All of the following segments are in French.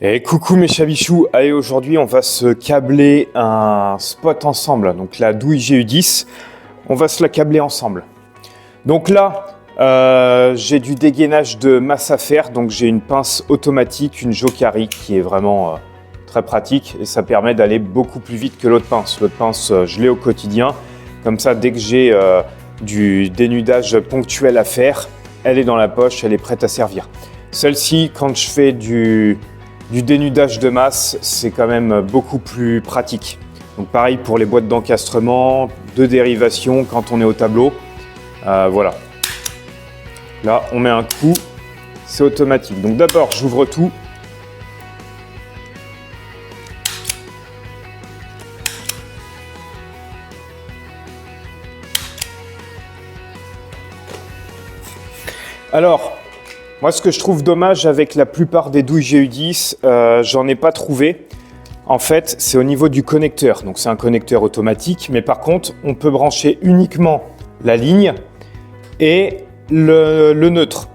Et coucou mes chabichous, allez aujourd'hui on va se câbler un spot ensemble, donc la douille GU10, on va se la câbler ensemble. Donc là, j'ai du dégainage de masse à faire, donc j'ai une pince automatique, une Jokari qui est vraiment très pratique et ça permet d'aller beaucoup plus vite que l'autre pince. L'autre pince, je l'ai au quotidien, comme ça dès que j'ai du dénudage ponctuel à faire, elle est dans la poche, elle est prête à servir. Celle-ci, quand je fais du dénudage de masse, c'est quand même beaucoup plus pratique. Donc pareil pour les boîtes d'encastrement, de dérivation quand on est au tableau. Voilà. Là, on met un coup, c'est automatique. Donc d'abord, j'ouvre tout. Alors, moi, ce que je trouve dommage avec la plupart des douilles GU10, j'en ai pas trouvé. En fait, c'est au niveau du connecteur. Donc, c'est un connecteur automatique, mais par contre, on peut brancher uniquement la ligne et le neutre.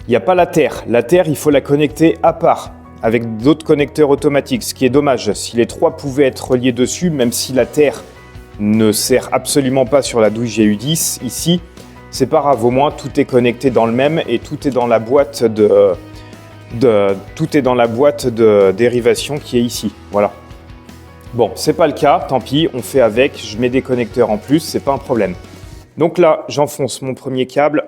Il n'y a pas la terre. La terre, il faut la connecter à part avec d'autres connecteurs automatiques, ce qui est dommage. Si les trois pouvaient être reliés dessus, même si la terre ne sert absolument pas sur la douille GU10, ici, c'est pas grave, au moins tout est connecté dans le même et tout est dans la boîte de dérivation qui est ici. Voilà. Bon, c'est pas le cas, tant pis, on fait avec, je mets des connecteurs en plus, c'est pas un problème. Donc là, j'enfonce mon premier câble.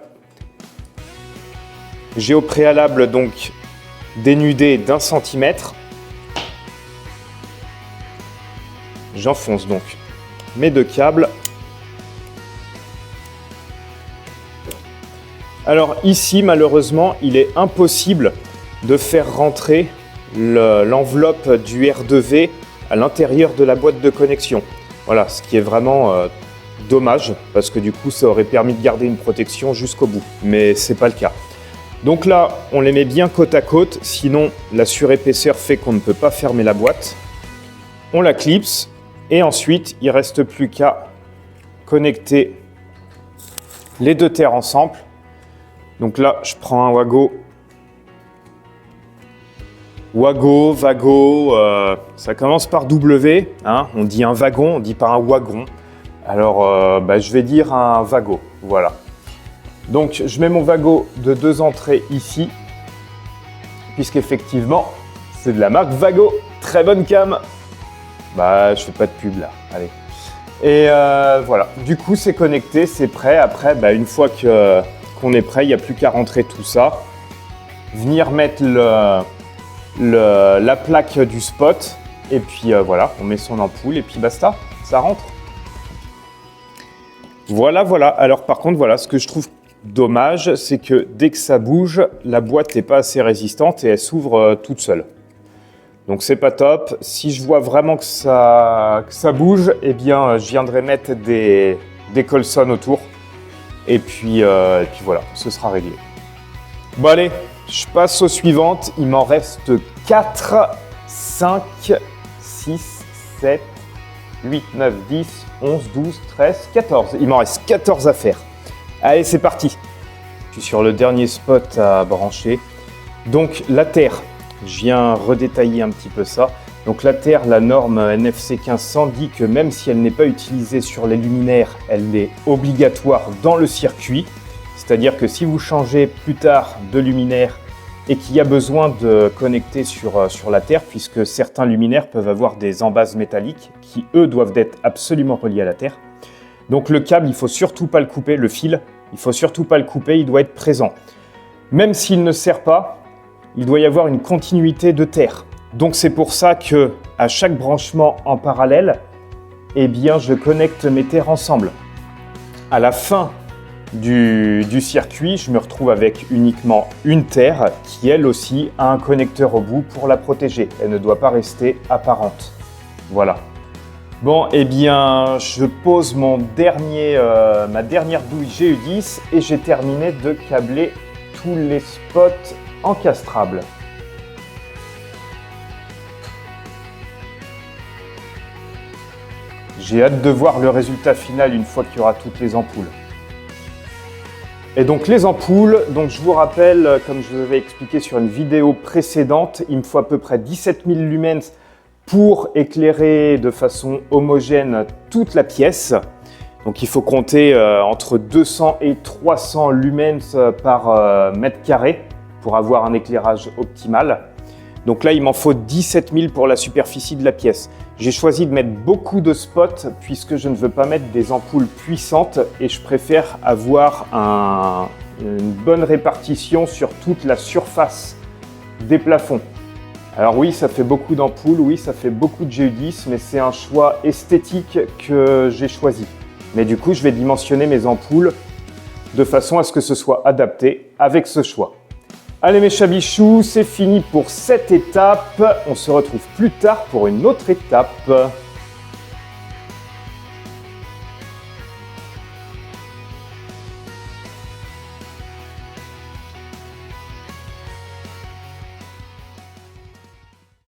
J'ai au préalable donc dénudé d'1 centimètre. J'enfonce donc mes deux câbles. Alors ici, malheureusement, il est impossible de faire rentrer l'enveloppe du R2V à l'intérieur de la boîte de connexion. Voilà, ce qui est vraiment dommage, parce que du coup, ça aurait permis de garder une protection jusqu'au bout. Mais c'est pas le cas. Donc là, on les met bien côte à côte, sinon la surépaisseur fait qu'on ne peut pas fermer la boîte. On la clipse, et ensuite, il ne reste plus qu'à connecter les deux terres ensemble. Donc là, je prends un Wago. Wago, Vago, ça commence par W. Hein, on dit un wagon, on ne dit pas un wagon. Alors, je vais dire un Vago. Voilà. Donc, je mets mon Vago de 2 entrées ici. Puisqu'effectivement, c'est de la marque Vago. Très bonne cam. Je fais pas de pub là. Allez. Et voilà. Du coup, c'est connecté, c'est prêt. Après, une fois qu'on est prêt, il n'y a plus qu'à rentrer tout ça, venir mettre la plaque du spot et puis voilà, on met son ampoule et puis basta, ça rentre. Voilà. Alors par contre, voilà, ce que je trouve dommage, c'est que dès que ça bouge, la boîte n'est pas assez résistante et elle s'ouvre toute seule. Donc c'est pas top. Si je vois vraiment que ça bouge, eh bien je viendrai mettre des colsons autour. Et puis voilà, ce sera réglé. Bon allez, je passe aux suivantes. Il m'en reste 4, 5, 6, 7, 8, 9, 10, 11, 12, 13, 14. Il m'en reste 14 à faire. Allez, c'est parti. Je suis sur le dernier spot à brancher. Donc la terre, je viens redétailler un petit peu ça. Donc la terre, la norme NFC 1500 dit que même si elle n'est pas utilisée sur les luminaires, elle est obligatoire dans le circuit. C'est-à-dire que si vous changez plus tard de luminaire et qu'il y a besoin de connecter sur la terre, puisque certains luminaires peuvent avoir des embases métalliques qui, eux, doivent être absolument reliés à la terre. Donc le câble, il ne faut surtout pas le couper, le fil, il ne faut surtout pas le couper, il doit être présent. Même s'il ne sert pas, il doit y avoir une continuité de terre. Donc c'est pour ça que à chaque branchement en parallèle, eh bien je connecte mes terres ensemble. À la fin du circuit, je me retrouve avec uniquement une terre qui elle aussi a un connecteur au bout pour la protéger. Elle ne doit pas rester apparente. Voilà. Bon, eh bien je pose ma dernière douille GU10 et j'ai terminé de câbler tous les spots encastrables. J'ai hâte de voir le résultat final une fois qu'il y aura toutes les ampoules. Et donc les ampoules, donc je vous rappelle, comme je vous avais expliqué sur une vidéo précédente, il me faut à peu près 17 000 lumens pour éclairer de façon homogène toute la pièce. Donc il faut compter entre 200 et 300 lumens par mètre carré pour avoir un éclairage optimal. Donc là, il m'en faut 17 000 pour la superficie de la pièce. J'ai choisi de mettre beaucoup de spots puisque je ne veux pas mettre des ampoules puissantes et je préfère avoir une bonne répartition sur toute la surface des plafonds. Alors oui, ça fait beaucoup d'ampoules, oui, ça fait beaucoup de GU10, mais c'est un choix esthétique que j'ai choisi. Mais du coup, je vais dimensionner mes ampoules de façon à ce que ce soit adapté avec ce choix. Allez mes chabichous, c'est fini pour cette étape. On se retrouve plus tard pour une autre étape.